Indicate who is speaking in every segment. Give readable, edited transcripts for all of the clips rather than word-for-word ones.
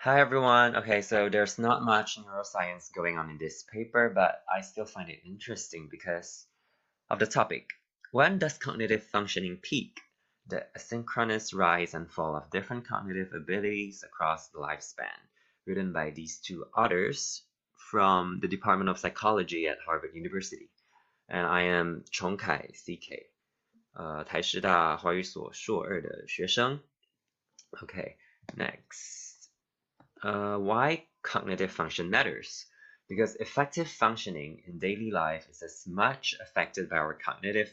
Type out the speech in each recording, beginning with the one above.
Speaker 1: Hi everyone. Okay, so there's not much neuroscience going on in this paper, but I still find it interesting because of the topic. When does cognitive functioning peak? The asynchronous rise and fall of different cognitive abilities across the lifespan, written by these two authors from the Department of Psychology at Harvard University. And I am Chongkai CK, 台师大华语所硕二的学生. Okay, next. Why cognitive function matters? Because effective functioning in daily life is as much affected by our cognitive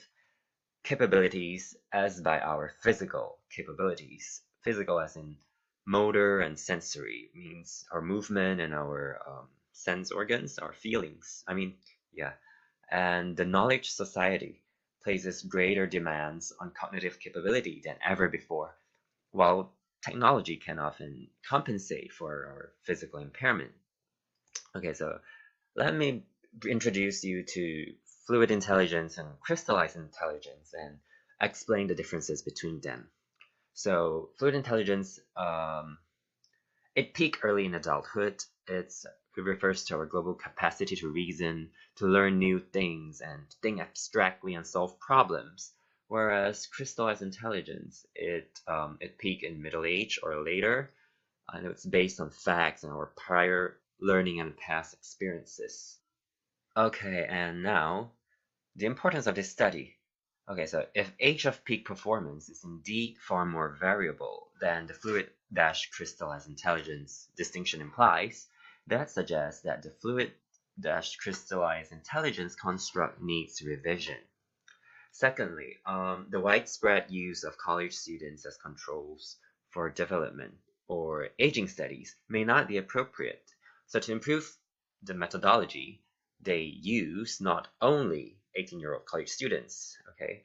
Speaker 1: capabilities as by our physical capabilities. Physical as in motor and sensory means our movement and our sense organs, our feelings. Yeah. And the knowledge society places greater demands on cognitive capability than ever before, while technology can often compensate for our physical impairment. Okay, so let me introduce you to fluid intelligence and crystallized intelligence and explain the differences between them. So fluid intelligence, it peaked early in adulthood. It refers to our global capacity to reason, to learn new things, and think abstractly and solve problems. Whereas crystallized intelligence, it peaked in middle age or later, and it's based on facts and our prior learning and past experiences. Okay, and now the importance of this study. Okay, so if age of peak performance is indeed far more variable than the fluid-crystallized intelligence distinction implies, that suggests that the fluid-crystallized intelligence construct needs revision. Secondly, the widespread use of college students as controls for development or aging studies may not be appropriate. So to improve the methodology, they use not only 18-year-old college students, okay?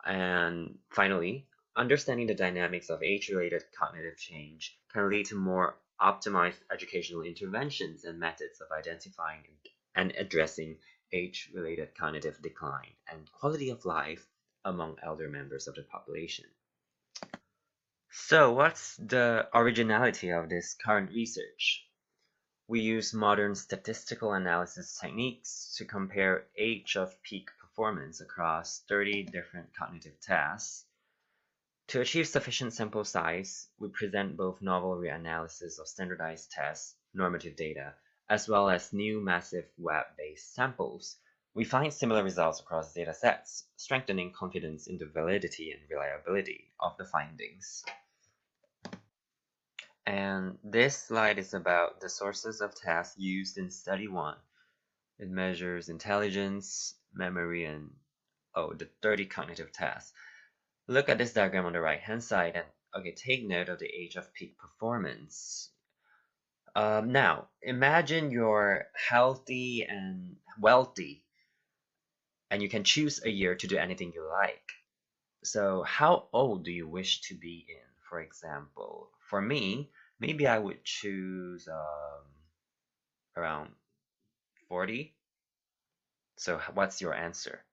Speaker 1: And finally, understanding the dynamics of age-related cognitive change can lead to more optimized educational interventions and methods of identifying and addressing age-related cognitive decline and quality of life among elder members of the population. So what's the originality of this current research? We use modern statistical analysis techniques to compare age of peak performance across 30 different cognitive tasks. To achieve sufficient sample size, we present both novel reanalysis of standardized tests, normative data, as well as new massive web-based samples. We find similar results across datasets, strengthening confidence in the validity and reliability of the findings. And this slide is about the sources of tasks used in Study 1. It measures intelligence, memory, and the 30 cognitive tasks. Look at this diagram on the right-hand side and take note of the age of peak performance. Now, imagine you're healthy and wealthy, and you can choose a year to do anything you like. So how old do you wish to be in, for example? For me, maybe I would choose around 40. So what's your answer?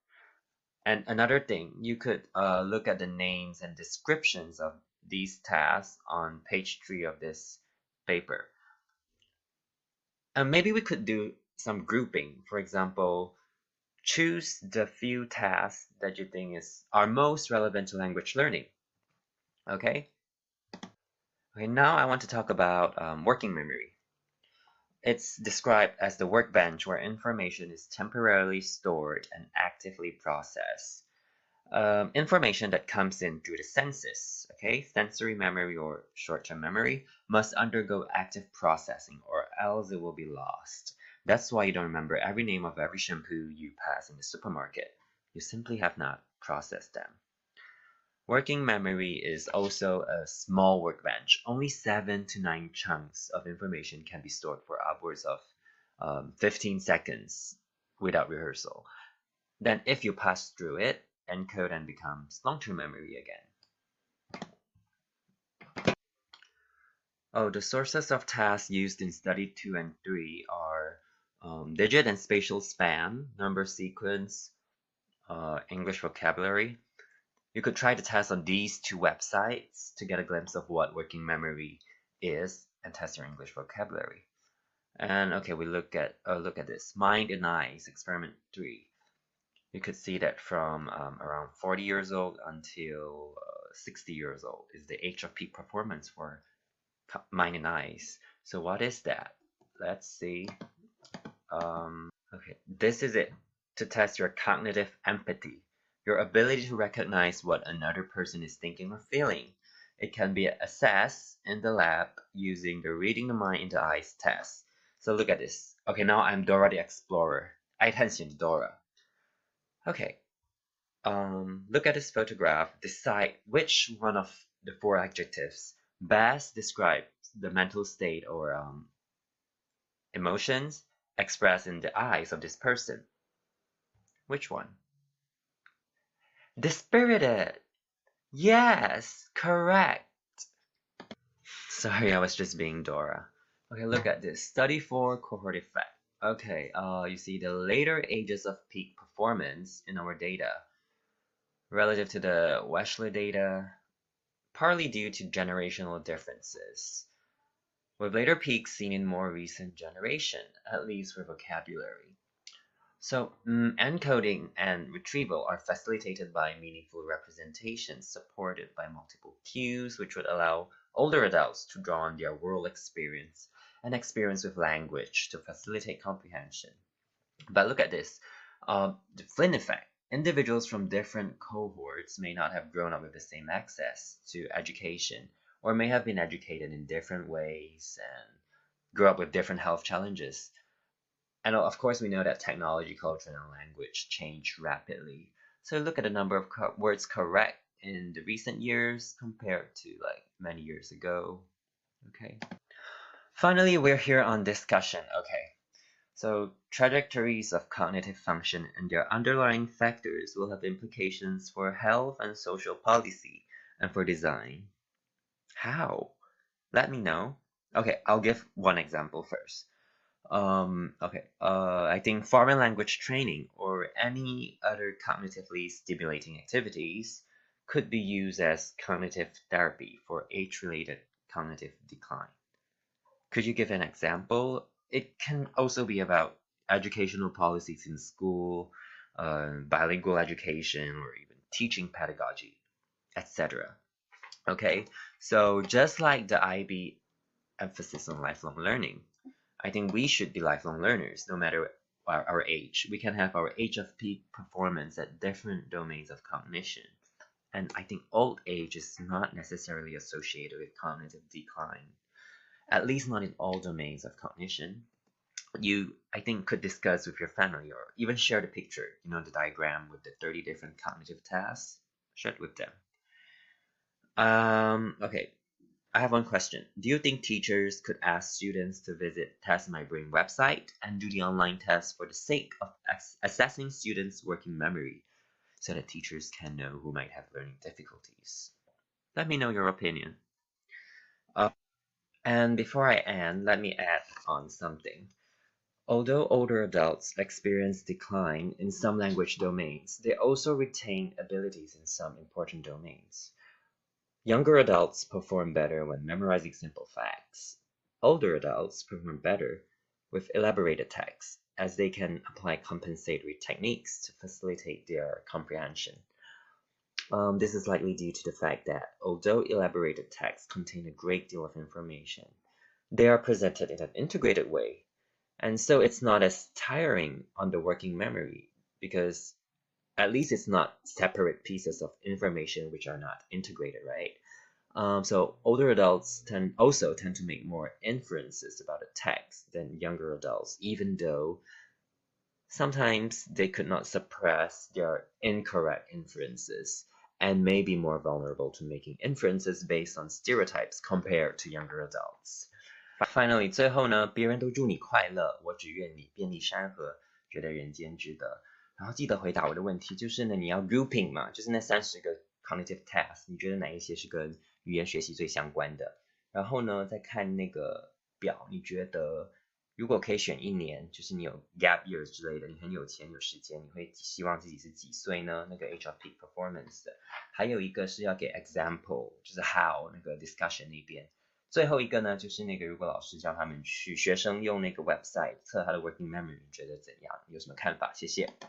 Speaker 1: And another thing, you could look at the names and descriptions of these tasks on page 3 of this paper. And maybe we could do some grouping. For example, choose the few tasks that you think are most relevant to language learning. Okay? Okay, now I want to talk about working memory. It's described as the workbench where information is temporarily stored and actively processed. Information that comes in through the senses, okay, sensory memory or short-term memory, must undergo active processing or else it will be lost. That's why you don't remember every name of every shampoo you pass in the supermarket. You simply have not processed them. Working memory is also a small workbench. Only 7 to 9 chunks of information can be stored for upwards of 15 seconds without rehearsal. Then if you pass through it, encode and becomes long-term memory again. The sources of tasks used in study 2 and 3 are digit and spatial span, number sequence, English vocabulary. You could try the test on these two websites to get a glimpse of what working memory is and test your English vocabulary. And okay, we look at this mind and eyes experiment 3. You could see that from around 40 years old until 60 years old is the age of peak performance for mind and eyes. So what is that? Let's see. Okay, this is it. To test your cognitive empathy, your ability to recognize what another person is thinking or feeling. It can be assessed in the lab using the reading the mind in the eyes test. So look at this. Okay, now I'm Dora the Explorer. Attention, Dora. Okay, look at this photograph. Decide which one of the 4 adjectives best describes the mental state or emotions expressed in the eyes of this person. Which one? Dispirited. Yes, correct. Sorry, I was just being Dora. Okay, look at this. Study for cohort effect. Okay, you see the later ages of peak performance in our data relative to the Wesley data, partly due to generational differences, with later peaks seen in more recent generation, at least for vocabulary. So, encoding and retrieval are facilitated by meaningful representations supported by multiple cues, which would allow older adults to draw on their world experience and experience with language to facilitate comprehension. But look at this. The Flynn effect. Individuals from different cohorts may not have grown up with the same access to education, or may have been educated in different ways and grew up with different health challenges. And of course, we know that technology, culture, and language change rapidly. So look at the number of words correct in the recent years compared to like many years ago. Okay. Finally, we're here on discussion. Okay. So trajectories of cognitive function and their underlying factors will have implications for health and social policy and for design. How? Let me know. Okay, I'll give one example first. I think foreign language training or any other cognitively stimulating activities could be used as cognitive therapy for age-related cognitive decline. Could you give an example? It can also be about educational policies in school, bilingual education, or even teaching pedagogy, etc. Okay, so just like the IB emphasis on lifelong learning, I think we should be lifelong learners, no matter our age. We can have our age of peak performance at different domains of cognition. And I think old age is not necessarily associated with cognitive decline, at least not in all domains of cognition. You, I think, could discuss with your family or even share the picture, the diagram with the 30 different cognitive tasks, share it with them. Okay, I have one question. Do you think teachers could ask students to visit Test My Brain website and do the online test for the sake of assessing students' working memory so that teachers can know who might have learning difficulties? Let me know your opinion. And before I end, let me add on something. Although older adults experience decline in some language domains, they also retain abilities in some important domains. Younger adults perform better when memorizing simple facts. Older adults perform better with elaborated texts, as they can apply compensatory techniques to facilitate their comprehension. This is likely due to the fact that, although elaborated texts contain a great deal of information, they are presented in an integrated way, and so it's not as tiring on the working memory, because at least it's not separate pieces of information which are not integrated, right? So older adults also tend to make more inferences about a text than younger adults, even though sometimes they could not suppress their incorrect inferences and may be more vulnerable to making inferences based on stereotypes compared to younger adults. Finally, 最后呢，别人都祝你快乐，我只愿你遍历山河，觉得人间值得。然后记得回答我的问题，就是呢，你要 grouping 嘛，就是那30个 cognitive task，你觉得哪一些是跟语言学习最相关的？然后呢，再看那个表，你觉得如果可以选一年，就是你有 gap years 之类的，你很有钱有时间，你会希望自己是几岁呢？那个 age of peak performance 的。还有一个是要给 example，就是 how 那个 discussion 那边。
Speaker 2: 最后一个呢，就是那个如果老师叫他们去学生用那个 website 测他的 working memory，你觉得怎样？有什么看法？谢谢。